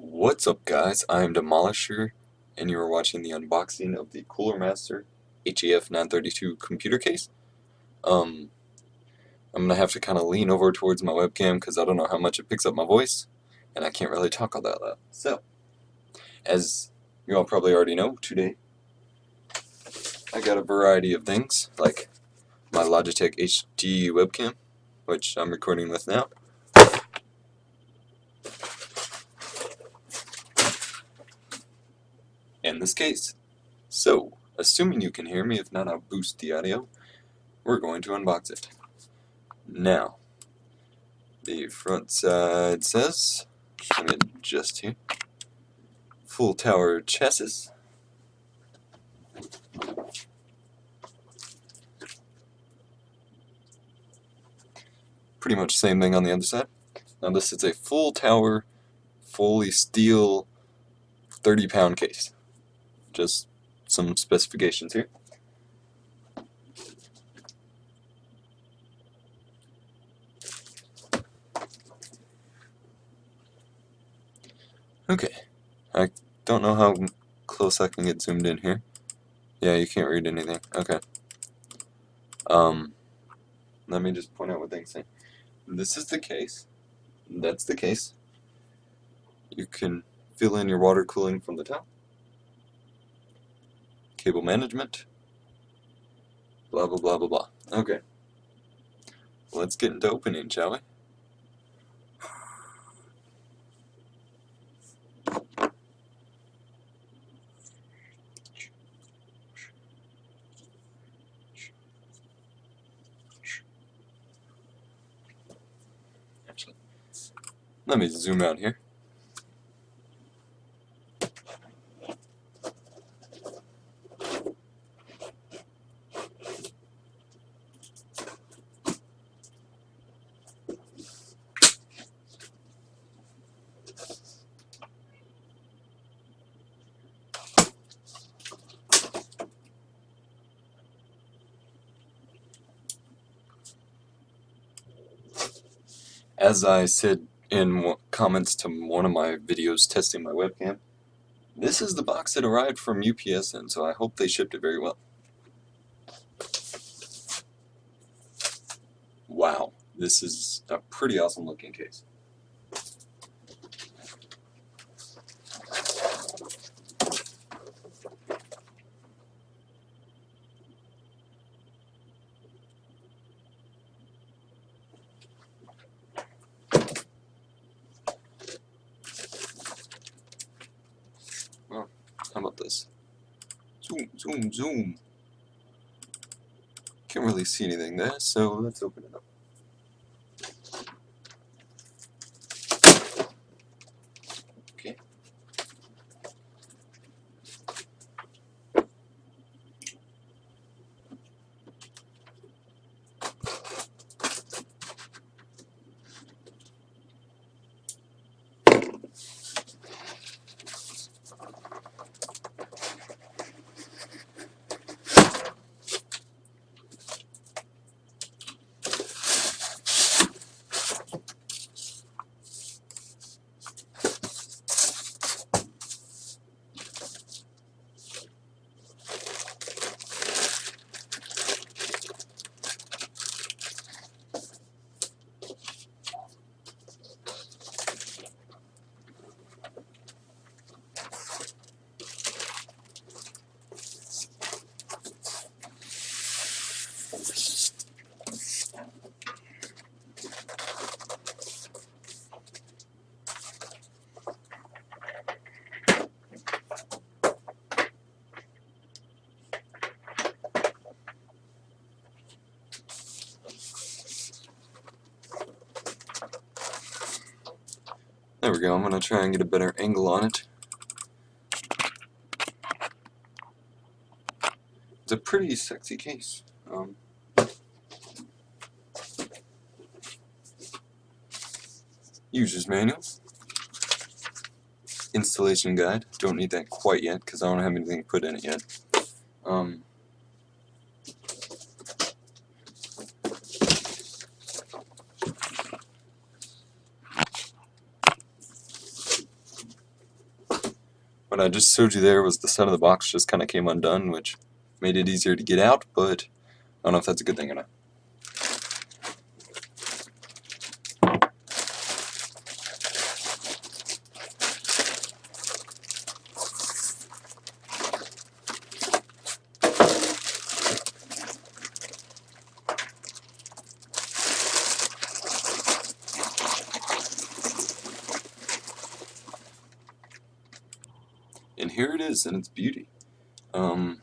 What's up, guys? I'm Demolisher, and you are watching the unboxing of the CoolerMaster HAF 932 computer case. I'm gonna have to kind of lean over towards my webcam because I don't know how much it picks up my voice, and I can't really talk all that loud. So, as you all probably already know, today I got a variety of things, like my Logitech HD webcam, which I'm recording with now. And this case. So, assuming you can hear me, if not I'll boost the audio, we're going to unbox it. Now, the front side says, let me adjust here, full tower chassis. Pretty much same thing on the other side. Now this is a full tower, fully steel, 30-pound case. Just some specifications here. Okay, I don't know how close I can get zoomed in here. Yeah, you can't read anything. Okay. Let me just point out what things say. This is the case. That's the case. You can fill in your water cooling from the top. Cable management. Blah, blah, blah, blah, blah. Okay. Let's get into opening, shall we? Actually, let me zoom out here. As I said in comments to one of my videos testing my webcam, this is the box that arrived from UPS, and so I hope they shipped it very well. Wow, this is a pretty awesome looking case. Well, how about this? Zoom, zoom, zoom. Can't really see anything there, so let's open it up. Okay. There we go, I'm going to try and get a better angle on it. It's a pretty sexy case. User's manual. Installation guide. Don't need that quite yet because I don't have anything put in it yet. What I just showed you there was the side of the box just kind of came undone, which made it easier to get out, but I don't know if that's a good thing or not. And here it is in its beauty. I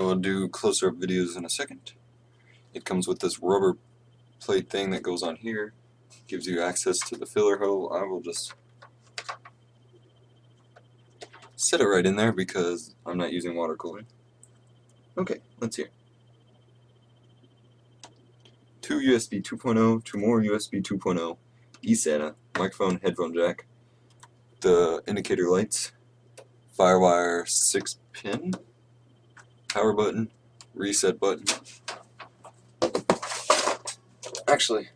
will do closer up videos in a second. It comes with this rubber plate thing that goes on here, gives you access to the filler hole. I will just set it right in there because I'm not using water cooling. Okay, let's hear. 2 USB 2.0, 2 more USB 2.0, eSATA, microphone, headphone jack, the indicator lights, Firewire 6-pin, power button, reset button. Actually,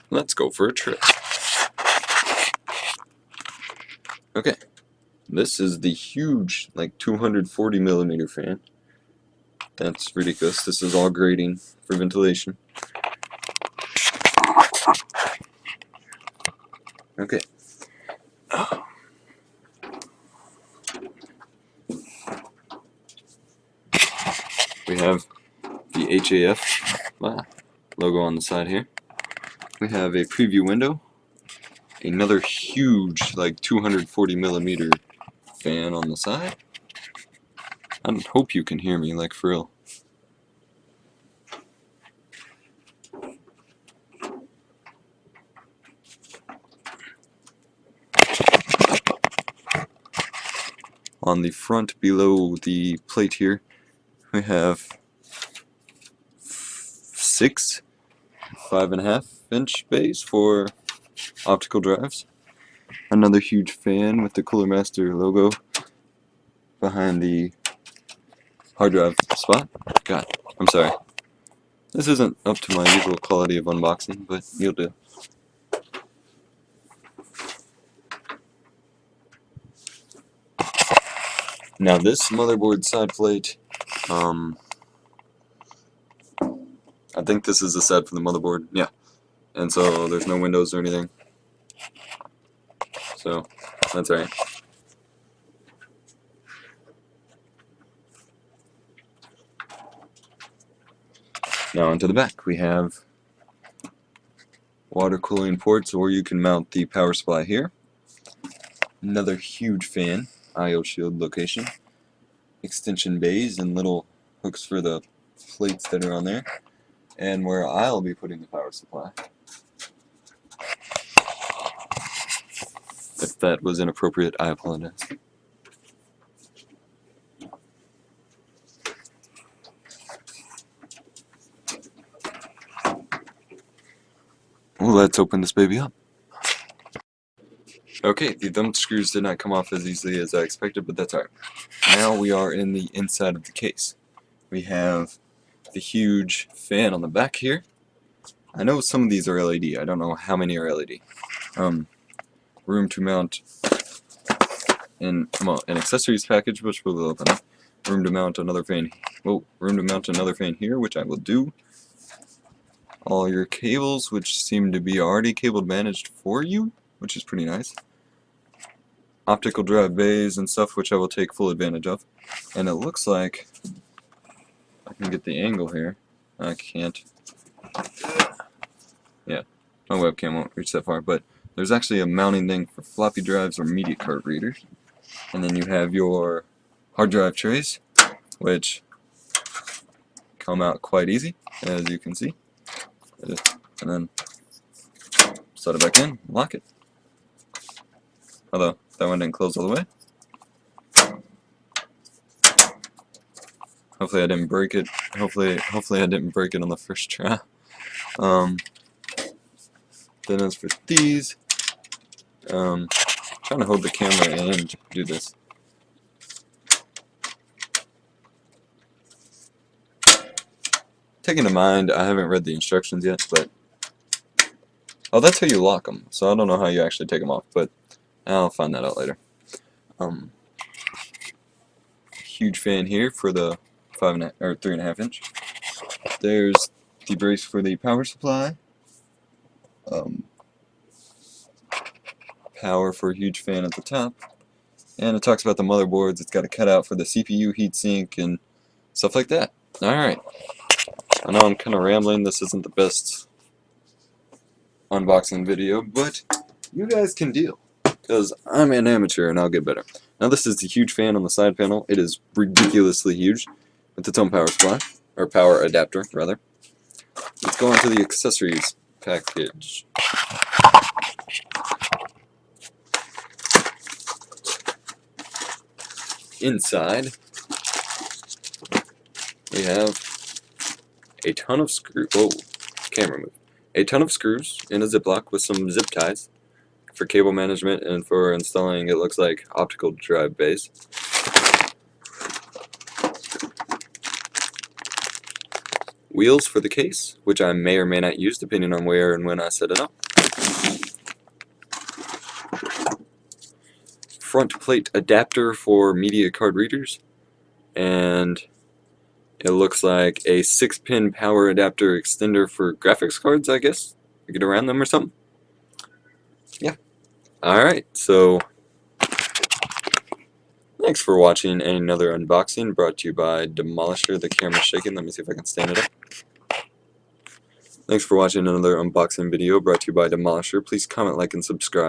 let's go for a trip. Okay, this is the huge, like 240 millimeter fan. That's ridiculous. This is all grating for ventilation. Okay. We have the HAF logo on the side here. We have a preview window. Another huge, like 240 millimeter fan on the side. I hope you can hear me, like for real. On the front below the plate here, we have 6 5.5-inch bays for optical drives. Another huge fan with the CoolerMaster logo behind the hard drive spot. God, I'm sorry. This isn't up to my usual quality of unboxing, but you'll do. Now this motherboard side plate, I think this is the side for the motherboard, yeah. And so there's no windows or anything. So, that's alright. Now onto the back, we have water cooling ports, or you can mount the power supply here. Another huge fan, I/O shield location. Extension bays and little hooks for the plates that are on there. And where I'll be putting the power supply. If that was inappropriate, I apologize. Well, let's open this baby up. Okay, the thumb screws did not come off as easily as I expected, but that's alright. Now we are in the inside of the case. We have the huge fan on the back here. I know some of these are LED. I don't know how many are LED. Room to mount an accessories package, which we'll open up. Room to mount another fan. Room to mount another fan here, which I will do. All your cables, which seem to be already cable managed for you, which is pretty nice. Optical drive bays and stuff, which I will take full advantage of. And it looks like I can get the angle here. I can't. Yeah, my webcam won't reach that far, but there's actually a mounting thing for floppy drives or media card readers. And then you have your hard drive trays, which come out quite easy, as you can see. And then set it back in, lock it. Although that one didn't close all the way. Hopefully I didn't break it. Hopefully I didn't break it on the first try. Then as for these, trying to hold the camera and do this. taking in mind, I haven't read the instructions yet, but oh, that's how you lock them. So I don't know how you actually take them off, but I'll find that out later. Huge fan here for the 3.5 inch. There's the brace for the power supply. Power for a huge fan at the top. And it talks about the motherboards. It's got a cutout for the CPU, heatsink, and stuff like that. Alright. I know I'm kind of rambling. This isn't the best unboxing video, but you guys can deal, because I'm an amateur and I'll get better. Now this is the huge fan on the side panel. It is ridiculously huge with its own power supply, or power adapter rather. Let's go on to the accessories package. Inside we have a ton of screws. Whoa, camera move. A ton of screws in a Ziploc with some zip ties for cable management and for installing, it looks like, optical drive bays. Wheels for the case, which I may or may not use depending on where and when I set it up. Front plate adapter for media card readers, and it looks like a 6-pin power adapter extender for graphics cards, I guess, to get around them or something. Yeah. Alright, so thanks for watching another unboxing brought to you by Demolisher. The camera's shaking. Let me see if I can stand it up. Thanks for watching another unboxing video brought to you by Demolisher. Please comment, like, and subscribe.